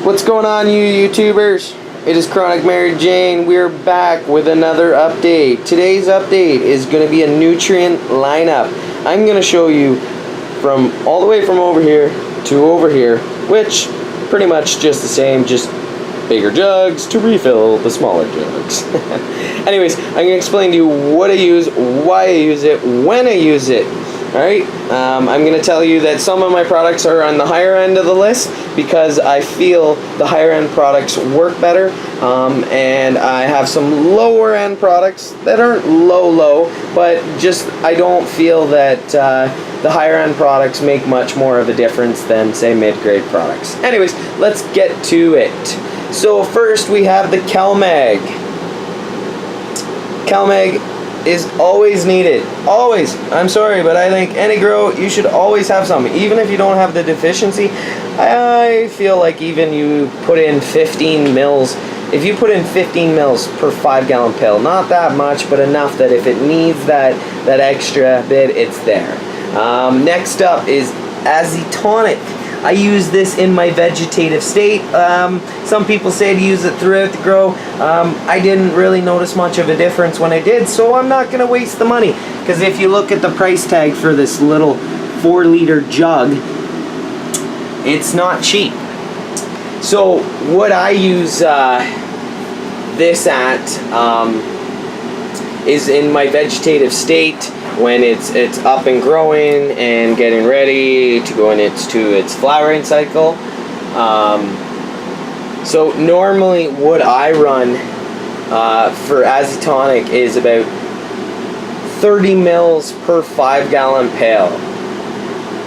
What's going on, you YouTubers? It is Chronic Mary Jane. We're back with another update. Today's update is going to be a nutrient lineup. I'm going to show you from all the way from over here to over here, which pretty much just the same, just bigger jugs to refill the smaller jugs. Anyways, I'm going to explain to you what I use, why I use it, when I use it. Alright, I'm going to tell you that some of my products are on the higher end of the list because I feel the higher end products work better, and I have some lower end products that aren't low, but just I don't feel that the higher end products make much more of a difference than, say, mid-grade products. Anyways, let's get to it. So first we have the CalMag. CalMag is always needed. Always. I'm sorry, but I think any grow, you should always have some. Even if you don't have the deficiency, I feel like even you put in 15 mils, if you put in 15 mils per 5-gallon pail, not that much, but enough that if it needs that extra bit, it's there. Next up is Azitonic. I use this in my vegetative state. Some people say to use it throughout the grow. I didn't really notice much of a difference when I did, so I'm not going to waste the money. Because if you look at the price tag for this little 4-liter jug, it's not cheap. So what I use this at is in my vegetative state, when it's up and growing and getting ready to go into its flowering cycle. So normally what I run for Azitonic is about 30 mils per 5-gallon pail.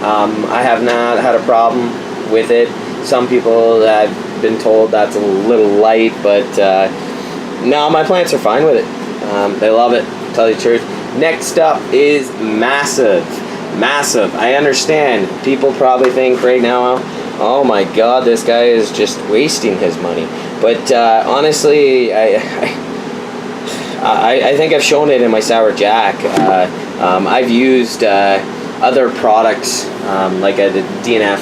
I have not had a problem with it. Some people have been told that's a little light, but no, my plants are fine with it. They love it, to tell you the truth. Next up is Massive. Massive. I understand. People probably think right now, oh my god, this guy is just wasting his money. But honestly, I think I've shown it in my Sour Jack. I've used other products, like the DNF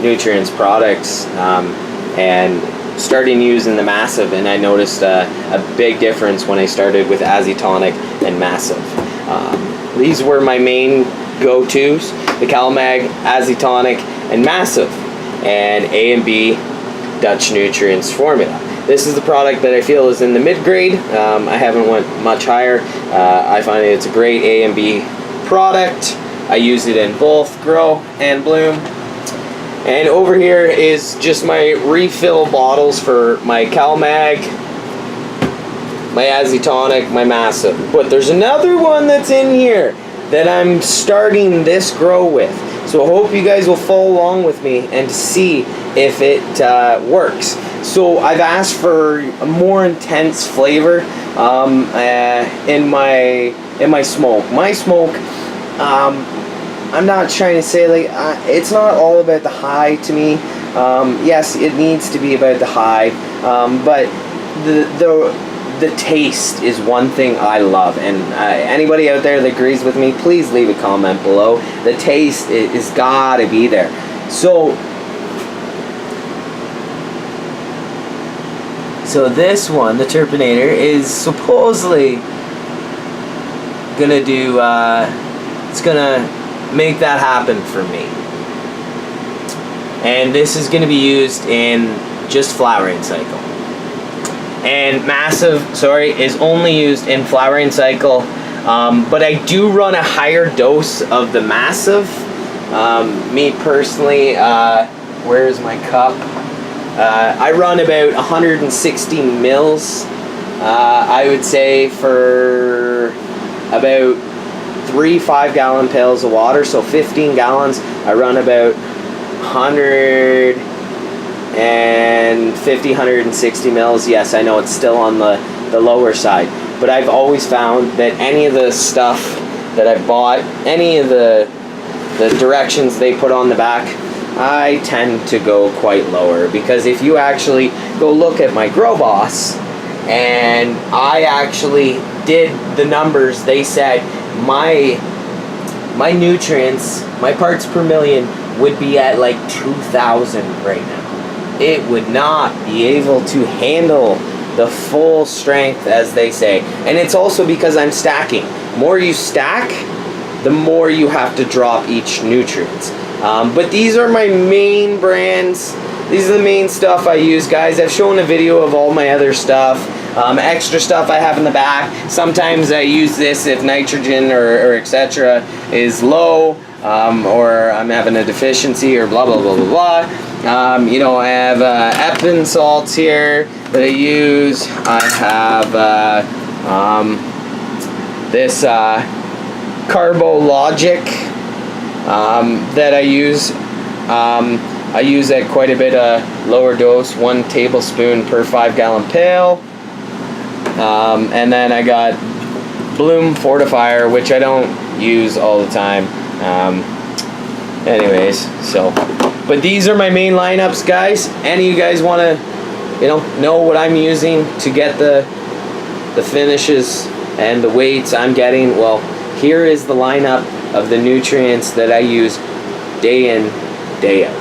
Nutrients products, and starting using the Massive, and I noticed a big difference when I started with Azitonic and Massive. These were my main go-tos: the CalMag, Azitonic, and Massive, and A and B Dutch Nutrients formula. This is the product that I feel is in the mid-grade. I haven't went much higher. I find it's a great A and B product. I use it in both grow and bloom. And over here is just my refill bottles for my CalMag, my Azitonic, my Massive. But there's another one that's in here that I'm starting this grow with. So I hope you guys will follow along with me and see if it works. So I've asked for a more intense flavor in my smoke. My smoke, I'm not trying to say, like, it's not all about the high to me. Yes, it needs to be about the high, but the taste is one thing I love, and anybody out there that agrees with me, please leave a comment below. The taste is gotta be there. So this one, the Terpinator, is supposedly gonna do, it's gonna make that happen for me. And this is going to be used in just flowering cycle. And Massive, is only used in flowering cycle, but I do run a higher dose of the Massive. Me personally, where's my cup? I run about 160 mils, I would say, for about 3 5-gallon pails of water, so 15 gallons. I run about 150, 160 mils. Yes, I know it's still on the lower side, but I've always found that any of the stuff that I've bought, any of the directions they put on the back, I tend to go quite lower, because if you actually go look at my Grow Boss, and I actually did the numbers, they said my nutrients, my parts per million, would be at like 2,000 right now. it would not be able to handle the full strength, as they say. And it's also because I'm stacking. The more you stack, the more you have to drop each nutrients. But these are my main brands. These are the main stuff I use, guys. I've shown a video of all my other stuff. Extra stuff I have in the back. Sometimes I use this if nitrogen or etc. is low, or I'm having a deficiency, or blah blah blah blah blah. You know, I have Epsom salts here that I use. I have this Carbologic that I use. I use at quite a bit lower dose, 1 tablespoon per 5-gallon pail. And then I got Bloom Fortifier, which I don't use all the time. Anyways, so, but these are my main lineups, guys. Any of you guys want to, you know what I'm using to get the finishes and the weights I'm getting? Well, here is the lineup of the nutrients that I use day in, day out.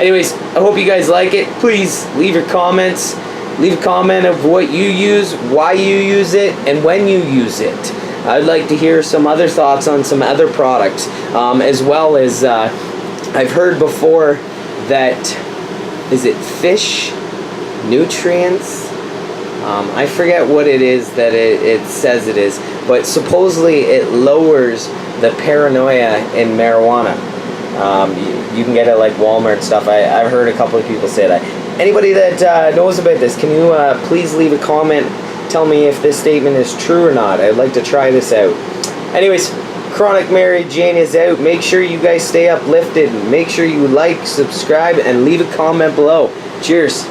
Anyways, I hope you guys like it. Please leave your comments. Leave a comment of what you use, why you use it, and when you use it. I'd like to hear some other thoughts on some other products, as well as I've heard before that, is it fish nutrients? I forget what it is that it says it is, but supposedly it lowers the paranoia in marijuana. You can get it like Walmart stuff. I've heard a couple of people say that. Anybody that knows about this, can you please leave a comment? Tell me if this statement is true or not. I'd like to try this out. Anyways, Chronic Mary Jane is out. Make sure you guys stay uplifted. Make sure you like, subscribe, and leave a comment below. Cheers.